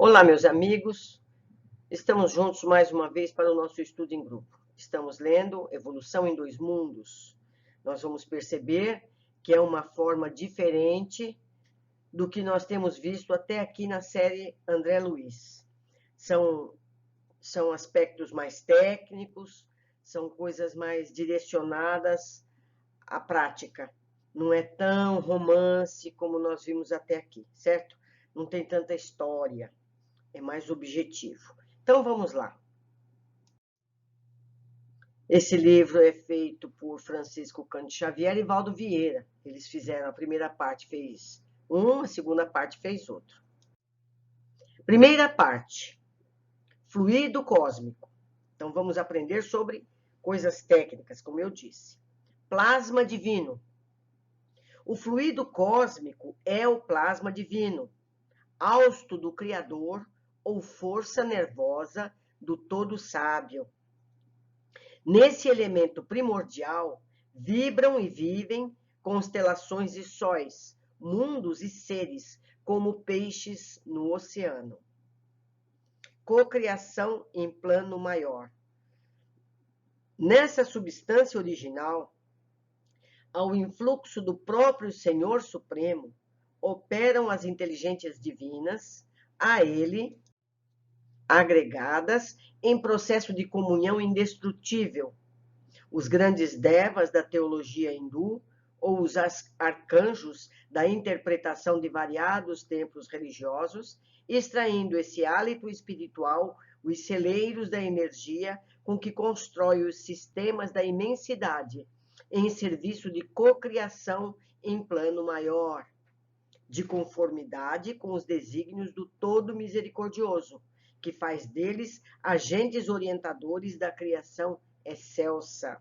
Olá, meus amigos. Estamos juntos mais uma vez para o nosso estudo em grupo. Estamos lendo Evolução em Dois Mundos. Nós vamos perceber que é uma forma diferente do que nós temos visto até aqui na série André Luiz. São aspectos mais técnicos, são coisas mais direcionadas à prática. Não é tão romance como nós vimos até aqui, certo? Não tem tanta história. É mais objetivo. Então, vamos lá. Esse livro é feito por Francisco Cândido Xavier e Valdo Vieira. Eles fizeram a primeira parte, fez um, a segunda parte fez outro. Primeira parte, fluido cósmico. Então, vamos aprender sobre coisas técnicas, como eu disse. Plasma divino. O fluido cósmico é o plasma divino, hausto do Criador, ou força nervosa do todo sábio. Nesse elemento primordial, vibram e vivem constelações e sóis, mundos e seres, como peixes no oceano. Cocriação em plano maior. Nessa substância original, ao influxo do próprio Senhor Supremo, operam as inteligências divinas, a ele agregadas em processo de comunhão indestrutível. Os grandes devas da teologia hindu, ou os arcanjos da interpretação de variados templos religiosos, extraindo esse hálito espiritual, os celeiros da energia com que constrói os sistemas da imensidade, em serviço de cocriação em plano maior, de conformidade com os desígnios do Todo Misericordioso, que faz deles agentes orientadores da criação excelsa.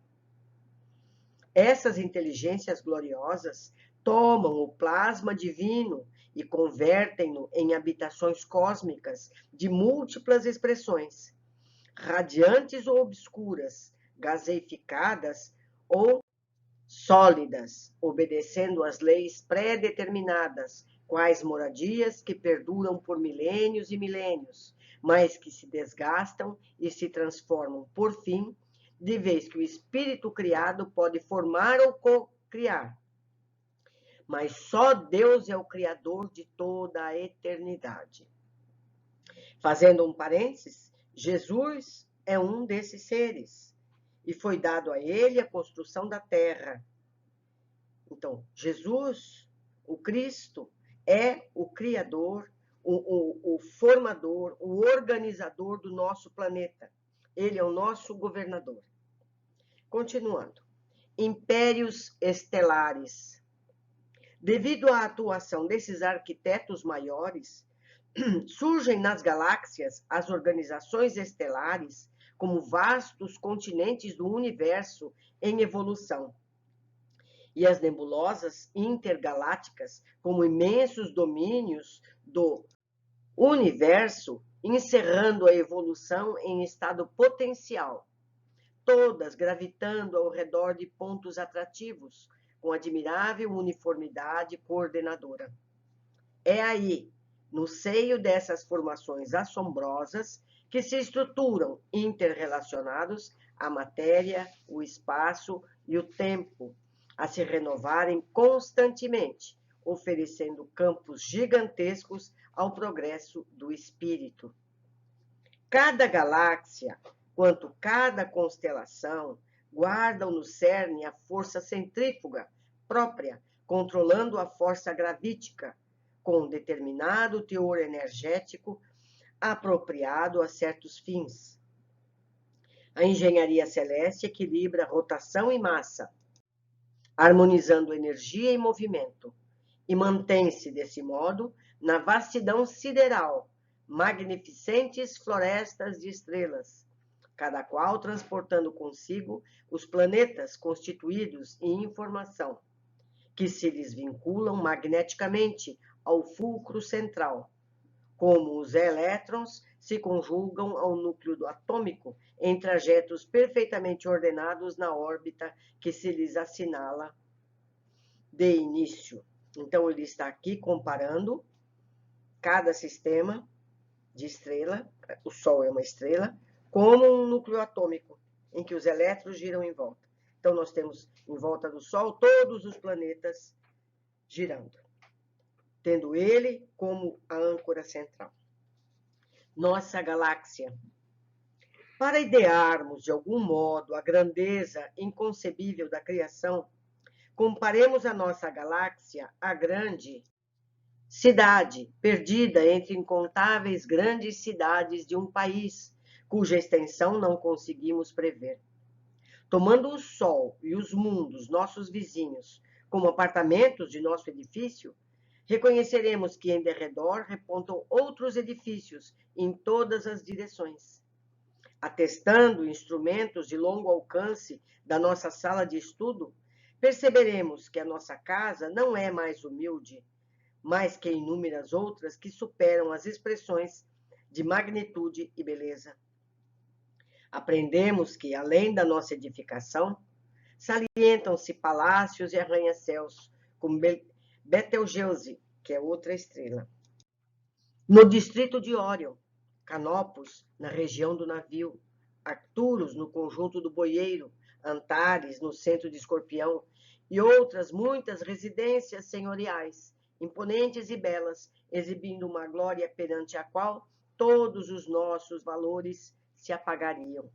Essas inteligências gloriosas tomam o plasma divino e convertem-no em habitações cósmicas de múltiplas expressões, radiantes ou obscuras, gaseificadas ou sólidas, obedecendo às leis pré-determinadas, quais moradias que perduram por milênios e milênios, mas que se desgastam e se transformam, por fim, de vez que o espírito criado pode formar ou co-criar. Mas só Deus é o Criador de toda a eternidade. Fazendo um parênteses, Jesus é um desses seres, e foi dado a ele a construção da terra. Então, Jesus, o Cristo, é o Criador, o formador, o organizador do nosso planeta. Ele é o nosso governador. Continuando. Impérios estelares. Devido à atuação desses arquitetos maiores, surgem nas galáxias as organizações estelares como vastos continentes do universo em evolução, e as nebulosas intergalácticas como imensos domínios do universo, encerrando a evolução em estado potencial, todas gravitando ao redor de pontos atrativos, com admirável uniformidade coordenadora. É aí, no seio dessas formações assombrosas, que se estruturam interrelacionados a matéria, o espaço e o tempo, a se renovarem constantemente, oferecendo campos gigantescos ao progresso do espírito. Cada galáxia, quanto cada constelação, guardam no cerne a força centrífuga própria, controlando a força gravítica, com determinado teor energético apropriado a certos fins. A engenharia celeste equilibra rotação e massa, harmonizando energia e movimento, e mantém-se, desse modo, na vastidão sideral, magnificentes florestas de estrelas, cada qual transportando consigo os planetas constituídos em informação, que se lhes vinculam magneticamente ao fulcro central, como os elétrons se conjugam ao núcleo atômico em trajetos perfeitamente ordenados na órbita que se lhes assinala de início. Então, ele está aqui comparando cada sistema de estrela, o Sol é uma estrela, como um núcleo atômico, em que os elétrons giram em volta. Então, nós temos em volta do Sol todos os planetas girando, tendo ele como a âncora central. Nossa galáxia. Para idearmos, de algum modo, a grandeza inconcebível da criação, comparemos a nossa galáxia à grande cidade, perdida entre incontáveis grandes cidades de um país, cuja extensão não conseguimos prever. Tomando o Sol e os mundos, nossos vizinhos, como apartamentos de nosso edifício, reconheceremos que em derredor repontam outros edifícios em todas as direções. Atestando instrumentos de longo alcance da nossa sala de estudo, perceberemos que a nossa casa não é mais humilde, mais que inúmeras outras que superam as expressões de magnitude e beleza. Aprendemos que, além da nossa edificação, salientam-se palácios e arranha-céus, como Betelgeuse, que é outra estrela. No distrito de Órion, Canopus, na região do navio, Arcturus, no conjunto do boieiro, Antares, no centro de Escorpião, e outras muitas residências senhoriais, imponentes e belas, exibindo uma glória perante a qual todos os nossos valores se apagariam.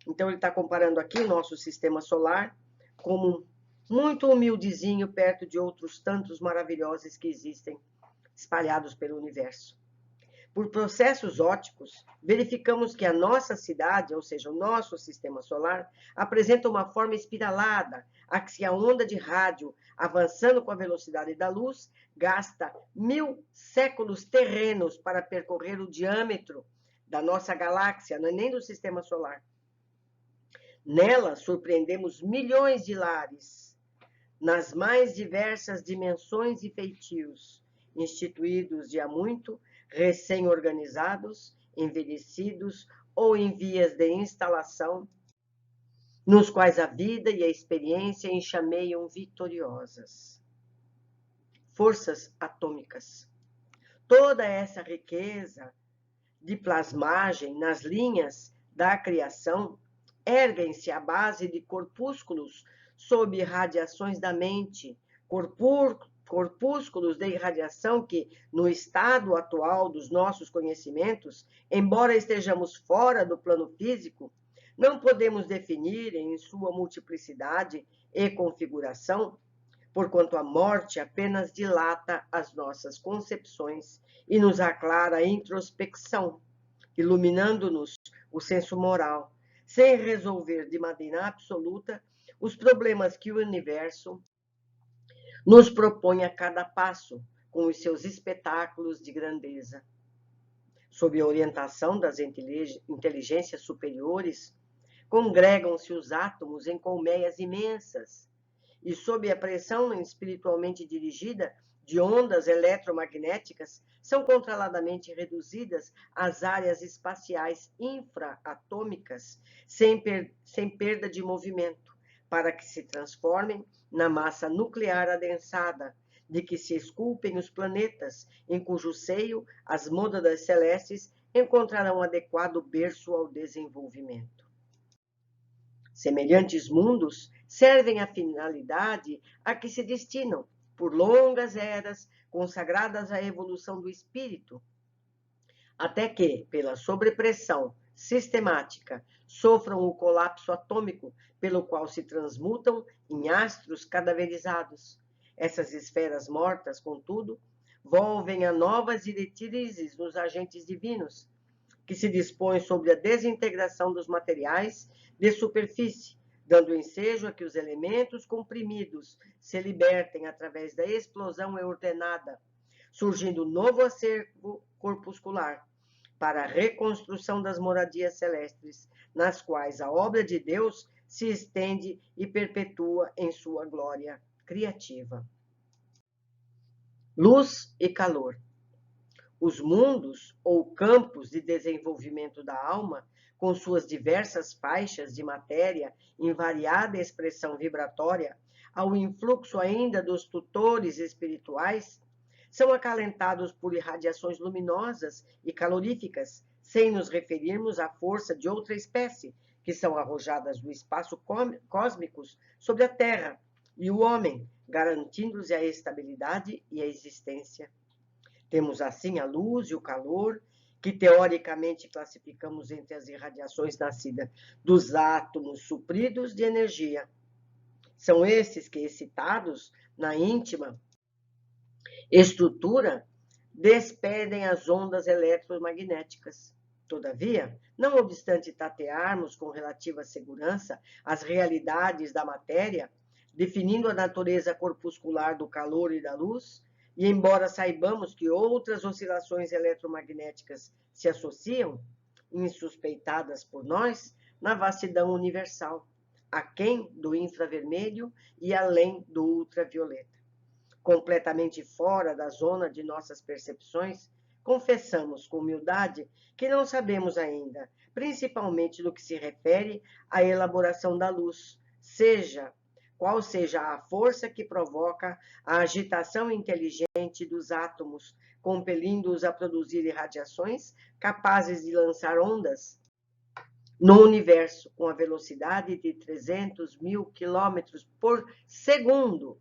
Então, ele está comparando aqui o nosso sistema solar como muito humildezinho perto de outros tantos maravilhosos que existem espalhados pelo universo. Por processos ópticos, verificamos que a nossa cidade, ou seja, o nosso sistema solar, apresenta uma forma espiralada, a que a onda de rádio, avançando com a velocidade da luz, gasta 1000 séculos terrenos para percorrer o diâmetro da nossa galáxia, não é nem do sistema solar. Nela, surpreendemos milhões de lares, nas mais diversas dimensões e feitios, instituídos de há muito, recém-organizados, envelhecidos ou em vias de instalação, nos quais a vida e a experiência enxameiam vitoriosas. Forças atômicas. Toda essa riqueza de plasmagem nas linhas da criação erguem-se à base de corpúsculos sob radiações da mente, corpúsculos de irradiação que, no estado atual dos nossos conhecimentos, embora estejamos fora do plano físico, não podemos definir em sua multiplicidade e configuração, porquanto a morte apenas dilata as nossas concepções e nos aclara a introspecção, iluminando-nos o senso moral, sem resolver de maneira absoluta os problemas que o universo nos propõe a cada passo, com os seus espetáculos de grandeza. Sob a orientação das inteligências superiores, congregam-se os átomos em colmeias imensas, e sob a pressão espiritualmente dirigida de ondas eletromagnéticas, são controladamente reduzidas às áreas espaciais infraatômicas, sem perda de movimento, para que se transformem na massa nuclear adensada, de que se esculpem os planetas, em cujo seio as mônadas celestes encontrarão adequado berço ao desenvolvimento. Semelhantes mundos servem à finalidade a que se destinam, por longas eras consagradas à evolução do espírito, até que, pela sobrepressão sistemática, sofram o colapso atômico, pelo qual se transmutam em astros cadaverizados. Essas esferas mortas, contudo, volvem a novas diretrizes nos agentes divinos, que se dispõem sobre a desintegração dos materiais de superfície, dando ensejo a que os elementos comprimidos se libertem através da explosão ordenada, surgindo novo acervo corpuscular para a reconstrução das moradias celestes, nas quais a obra de Deus se estende e perpetua em sua glória criativa. Luz e calor. Os mundos ou campos de desenvolvimento da alma, com suas diversas faixas de matéria em variada expressão vibratória, ao influxo ainda dos tutores espirituais, são acalentados por irradiações luminosas e caloríficas, sem nos referirmos à força de outra espécie, que são arrojadas do espaço cósmicos sobre a Terra e o homem, garantindo-lhes a estabilidade e a existência. Temos assim a luz e o calor, que teoricamente classificamos entre as irradiações nascidas dos átomos supridos de energia. São esses que, excitados na íntima estrutura, despedem as ondas eletromagnéticas. Todavia, não obstante tatearmos com relativa segurança as realidades da matéria, definindo a natureza corpuscular do calor e da luz, e embora saibamos que outras oscilações eletromagnéticas se associam, insuspeitadas por nós, na vastidão universal, aquém do infravermelho e além do ultravioleta. Completamente fora da zona de nossas percepções, confessamos com humildade que não sabemos ainda, principalmente no que se refere à elaboração da luz, qual seja a força que provoca a agitação inteligente dos átomos, compelindo-os a produzir irradiações capazes de lançar ondas no universo com a velocidade de 300 mil quilômetros por segundo,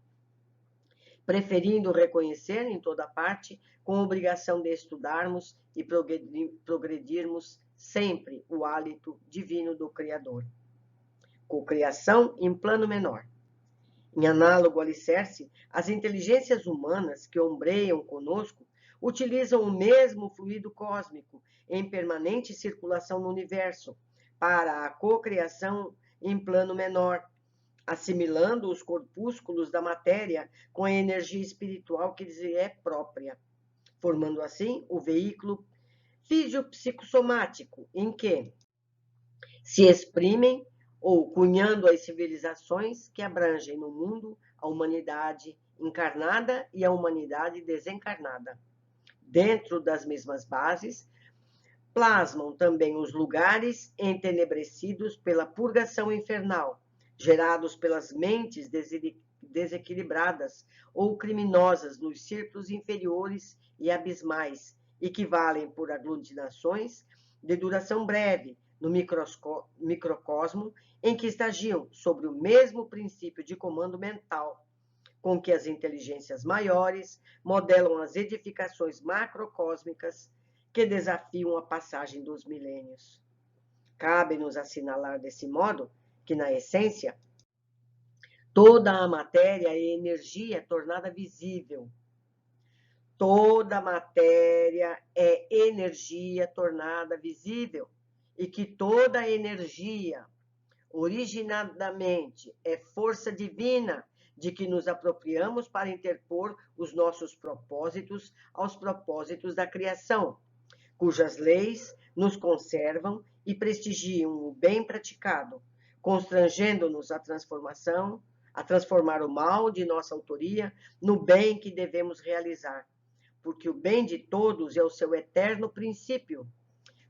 preferindo reconhecer em toda parte, com obrigação de estudarmos e progredirmos sempre o hálito divino do Criador. Cocriação em plano menor. Em análogo alicerce, as inteligências humanas que ombreiam conosco utilizam o mesmo fluido cósmico em permanente circulação no universo para a cocriação em plano menor, assimilando os corpúsculos da matéria com a energia espiritual que lhes é própria, formando assim o veículo fisiopsicossomático em que se exprimem ou cunhando as civilizações que abrangem no mundo a humanidade encarnada e a humanidade desencarnada. Dentro das mesmas bases, plasmam também os lugares entenebrecidos pela purgação infernal, gerados pelas mentes desequilibradas ou criminosas nos círculos inferiores e abismais, e que valem por aglutinações de duração breve no microcosmo em que estagiam sobre o mesmo princípio de comando mental com que as inteligências maiores modelam as edificações macrocósmicas que desafiam a passagem dos milênios. Cabe-nos assinalar desse modo que, na essência, toda a matéria é energia tornada visível. Toda a matéria é energia tornada visível e que toda a energia, originadamente, é força divina de que nos apropriamos para interpor os nossos propósitos aos propósitos da criação, cujas leis nos conservam e prestigiam o bem praticado, constrangendo-nos a transformar o mal de nossa autoria no bem que devemos realizar, porque o bem de todos é o seu eterno princípio.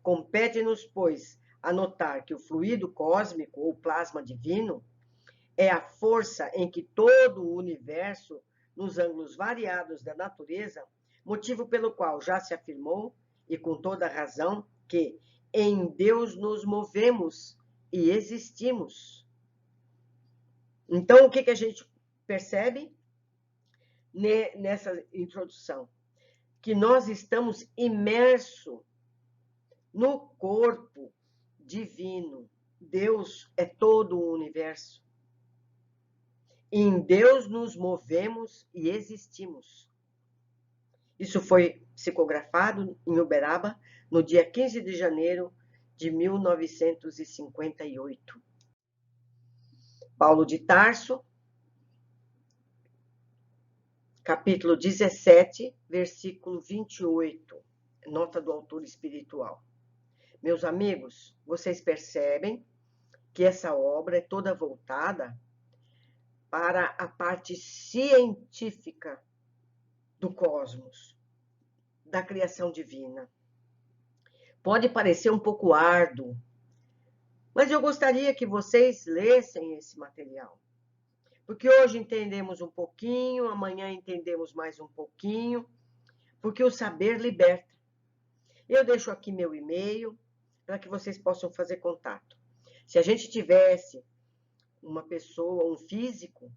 Compete-nos, pois, anotar que o fluido cósmico ou plasma divino é a força em que todo o universo, nos ângulos variados da natureza, motivo pelo qual já se afirmou, e com toda razão, que em Deus nos movemos e existimos. Então, o que a gente percebe nessa introdução? Que nós estamos imersos no corpo divino. Deus é todo o universo. Em Deus nos movemos e existimos. Isso foi psicografado em Uberaba no dia 15 de janeiro de 1958. Paulo de Tarso, capítulo 17, versículo 28, nota do autor espiritual. Meus amigos, vocês percebem que essa obra é toda voltada para a parte científica do cosmos, da criação divina. Pode parecer um pouco árduo, mas eu gostaria que vocês lessem esse material. Porque hoje entendemos um pouquinho, amanhã entendemos mais um pouquinho, porque o saber liberta. Eu deixo aqui meu e-mail para que vocês possam fazer contato. Se a gente tivesse uma pessoa, um físico,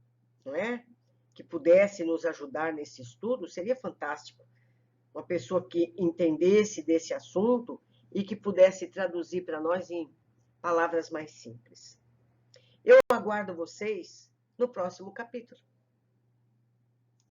não é? Que pudesse nos ajudar nesse estudo, seria fantástico. Uma pessoa que entendesse desse assunto e que pudesse traduzir para nós em palavras mais simples. Eu aguardo vocês no próximo capítulo.